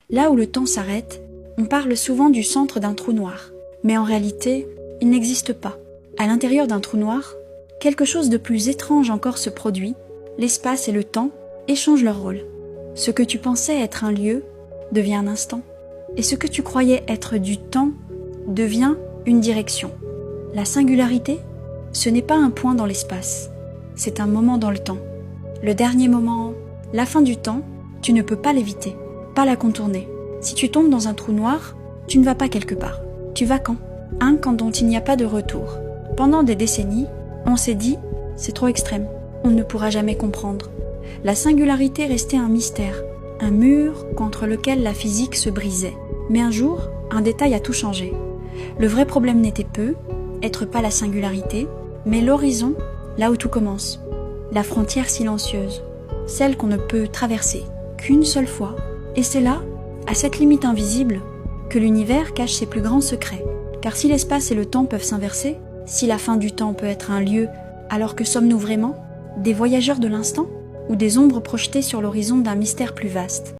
Là où le temps s'arrête, on parle souvent du centre d'un trou noir. Mais en réalité, il n'existe pas. À l'intérieur d'un trou noir, quelque chose de plus étrange encore se produit. L'espace et le temps échangent leur rôle. Ce que tu pensais être un lieu devient un instant. Et ce que tu croyais être du temps devient une direction. La singularité, ce n'est pas un point dans l'espace. C'est un moment dans le temps. Le dernier moment, la fin du temps, tu ne peux pas l'éviter, pas la contourner. Si tu tombes dans un trou noir, tu ne vas pas quelque part. Tu vas quand ? Un camp dont il n'y a pas de retour. Pendant des décennies, on s'est dit, c'est trop extrême, on ne pourra jamais comprendre. La singularité restait un mystère, un mur contre lequel la physique se brisait. Mais un jour, un détail a tout changé. Le vrai problème n'était être pas la singularité, mais l'horizon, là où tout commence. La frontière silencieuse, celle qu'on ne peut traverser qu'une seule fois. Et c'est là, à cette limite invisible, que l'univers cache ses plus grands secrets. Car si l'espace et le temps peuvent s'inverser, si la fin du temps peut être un lieu, alors que sommes-nous vraiment ? Des voyageurs de l'instant ? Ou des ombres projetées sur l'horizon d'un mystère plus vaste ?